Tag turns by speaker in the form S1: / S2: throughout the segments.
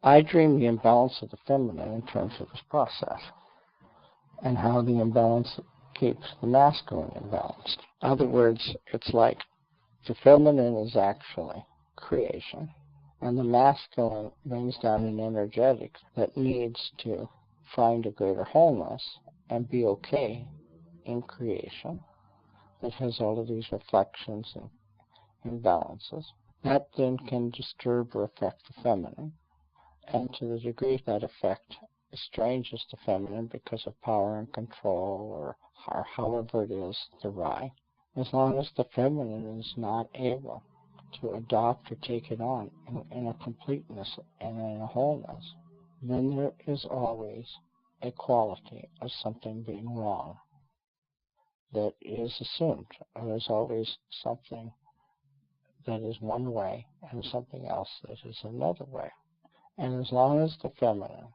S1: I dream the imbalance of the feminine in terms of this process, and how the imbalance keeps the masculine imbalanced. In other words, it's like the feminine is actually creation, and the masculine brings down an energetic that needs to find a greater wholeness and be okay in creation that has all of these reflections and imbalances. That then can disturb or affect the feminine, and to the degree that effect estranges the feminine because of power and control or however it is derived, as long as the feminine is not able to adopt or take it on in a completeness and in a wholeness, then there is always a quality of something being wrong that is assumed. There's always something that is one way and something else that is another way. And as long as the feminine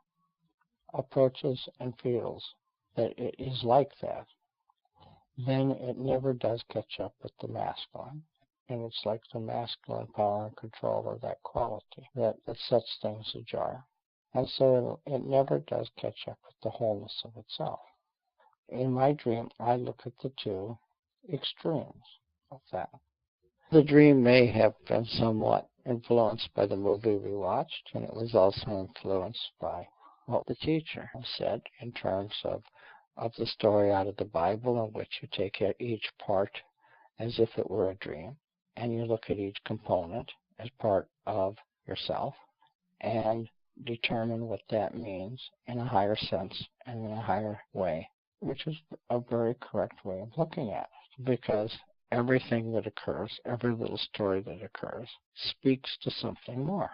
S1: approaches and feels that it is like that, then it never does catch up with the masculine. And it's like the masculine power and control of that quality that sets things ajar. And so it never does catch up with the wholeness of itself. In my dream, I look at the two extremes of that. The dream may have been somewhat influenced by the movie we watched, and it was also influenced by what the teacher said in terms of the story out of the Bible, in which you take each part as if it were a dream, and you look at each component as part of yourself and determine what that means in a higher sense and in a higher way, which is a very correct way of looking at it, because everything that occurs, every little story that occurs, speaks to something more.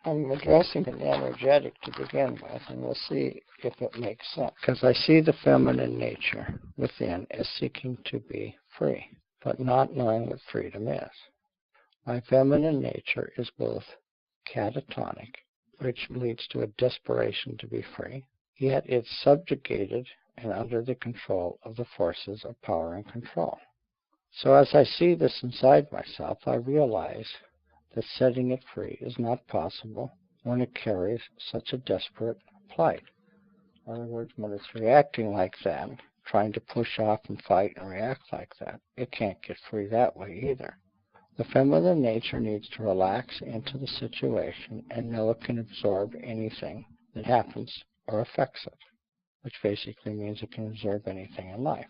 S1: I'm addressing an energetic to begin with, and we'll see if it makes sense. Because I see the feminine nature within as seeking to be free, but not knowing what freedom is. My feminine nature is both catatonic, which leads to a desperation to be free, yet it's subjugated and under the control of the forces of power and control. So as I see this inside myself, I realize that setting it free is not possible when it carries such a desperate plight. In other words, when it's reacting like that, trying to push off and fight and react like that, it can't get free that way either. The feminine nature needs to relax into the situation and know it can absorb anything that happens or affects it, which basically means it can absorb anything in life.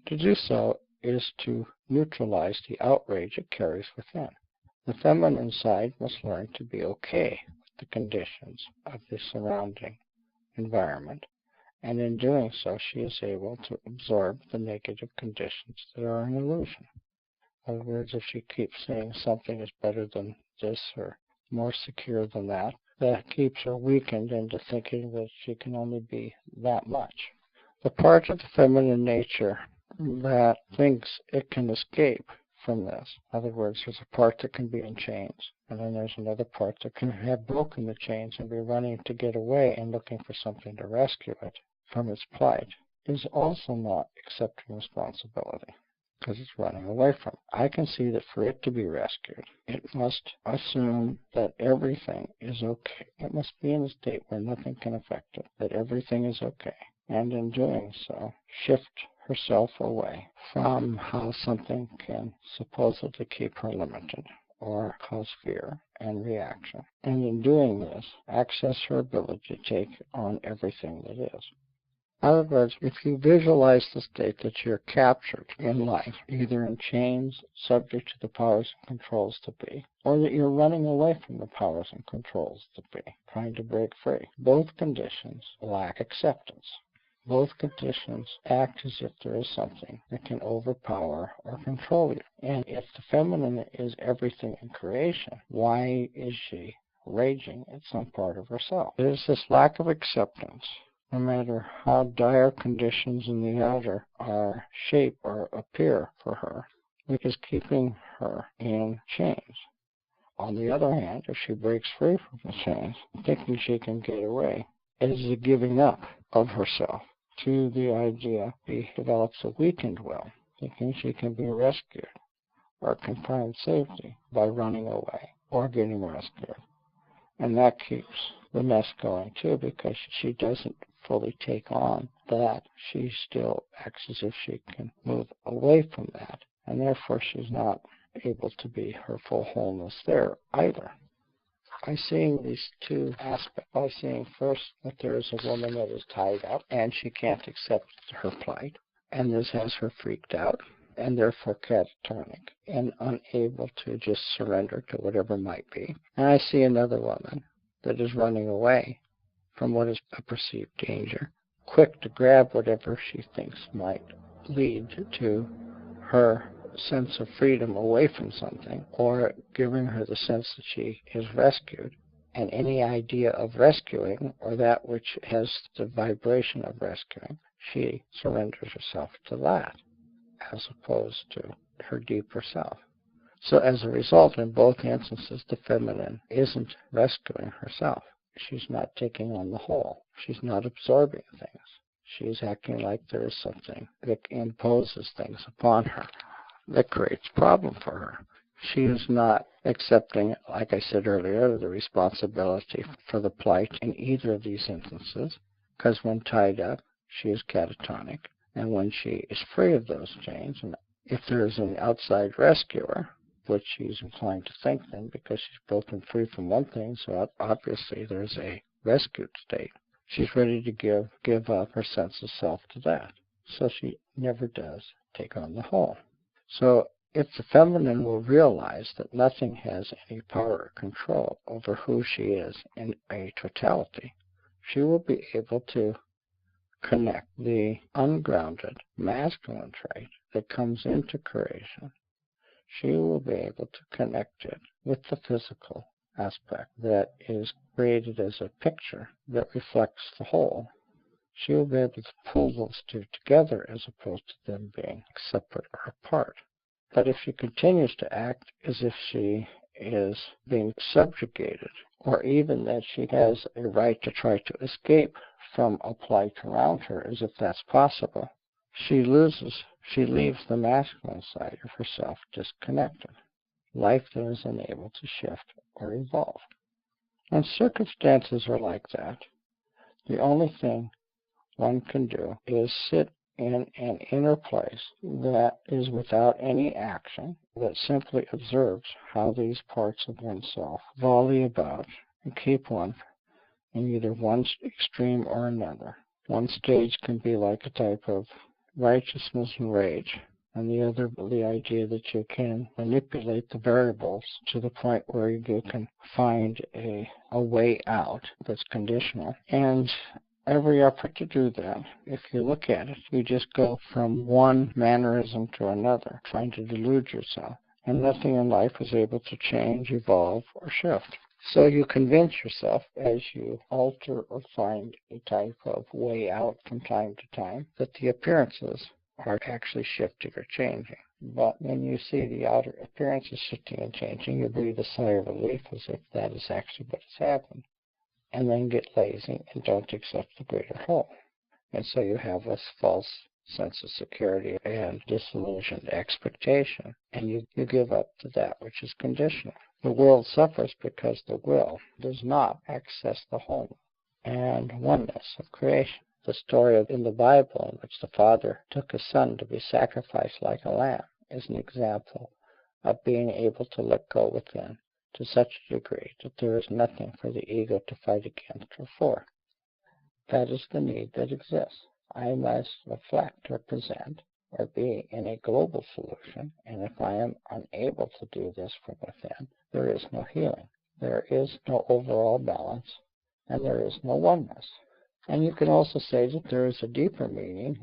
S1: To do so is to neutralize the outrage it carries within. The feminine side must learn to be okay with the conditions of the surrounding environment, and in doing so she is able to absorb the negative conditions that are an illusion. In other words, if she keeps saying something is better than this or more secure than that, that keeps her weakened into thinking that she can only be that much. The part of the feminine nature that thinks it can escape from this. In other words, there's a part that can be in chains, and then there's another part that can have broken the chains and be running to get away and looking for something to rescue it from its plight, is also not accepting responsibility because it's running away from it. I can see that for it to be rescued, it must assume that everything is okay. It must be in a state where nothing can affect it, that everything is okay, and in doing so, shift herself away from how something can supposedly keep her limited or cause fear and reaction. And in doing this, access her ability to take on everything that is. In other words, if you visualize the state that you're captured in life, either in chains, subject to the powers and controls to be, or that you're running away from the powers and controls to be, trying to break free, both conditions lack acceptance. Both conditions act as if there is something that can overpower or control you. And if the feminine is everything in creation, why is she raging at some part of herself? There's this lack of acceptance, no matter how dire conditions in the outer are shape or appear for her, which is keeping her in chains. On the other hand, if she breaks free from the chains, thinking she can get away, it is a giving up of herself to the idea she develops a weakened will, thinking she can be rescued or can find safety by running away or getting rescued. And that keeps the mess going too, because she doesn't fully take on that. She still acts as if she can move away from that, and therefore she's not able to be her full wholeness there either. By seeing these two aspects, by seeing first that there is a woman that is tied up and she can't accept her plight, and this has her freaked out and therefore catatonic and unable to just surrender to whatever might be. And I see another woman that is running away from what is a perceived danger, quick to grab whatever she thinks might lead to her sense of freedom away from something, or giving her the sense that she is rescued. And any idea of rescuing, or that which has the vibration of rescuing, she surrenders herself to that, as opposed to her deeper self. So as a result, in both instances, the feminine isn't rescuing herself. She's not taking on the whole. She's not absorbing things. She's acting like there is something that imposes things upon her that creates problem for her. She is not accepting, like I said earlier, the responsibility for the plight in either of these instances, because when tied up, she is catatonic, and when she is free of those chains, and if there is an outside rescuer, which she's inclined to think then, because she's broken free from one thing, so obviously there's a rescued state, she's ready to give up her sense of self to that. So she never does take on the whole. So if the feminine will realize that nothing has any power or control over who she is in a totality, she will be able to connect the ungrounded masculine trait that comes into creation. She will be able to connect it with the physical aspect that is created as a picture that reflects the whole. She will be able to pull those two together as opposed to them being separate or apart. But if she continues to act as if she is being subjugated, or even that she has a right to try to escape from a plight around her, as if that's possible, she leaves the masculine side of herself disconnected. Life then is unable to shift or evolve. When circumstances are like that, the only thing one can do is sit in an inner place that is without any action, that simply observes how these parts of oneself volley about and keep one in either one extreme or another. One stage can be like a type of righteousness and rage, and the other the idea that you can manipulate the variables to the point where you can find a way out that's conditional. And every effort to do that, if you look at it, you just go from one mannerism to another, trying to delude yourself. And nothing in life is able to change, evolve, or shift. So you convince yourself, as you alter or find a type of way out from time to time, that the appearances are actually shifting or changing. But when you see the outer appearances shifting and changing, you breathe a sigh of relief as if that is actually what has happened, and then get lazy and don't accept the greater whole. And so you have this false sense of security and disillusioned expectation, and you give up to that which is conditional. The world suffers because the will does not access the wholeness and oneness of creation. The story in the Bible in which the Father took his Son to be sacrificed like a lamb is an example of being able to let go within to such a degree that there is nothing for the ego to fight against or for. That is the need that exists. I must reflect or present or be in a global solution, and if I am unable to do this from within, there is no healing, there is no overall balance, and there is no oneness. And you can also say that there is a deeper meaning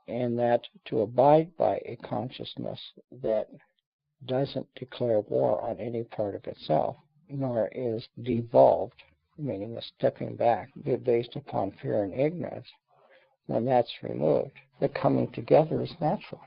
S1: in that to abide by a consciousness that doesn't declare war on any part of itself, nor is devolved, meaning a stepping back based upon fear and ignorance. When that's removed, the coming together is natural.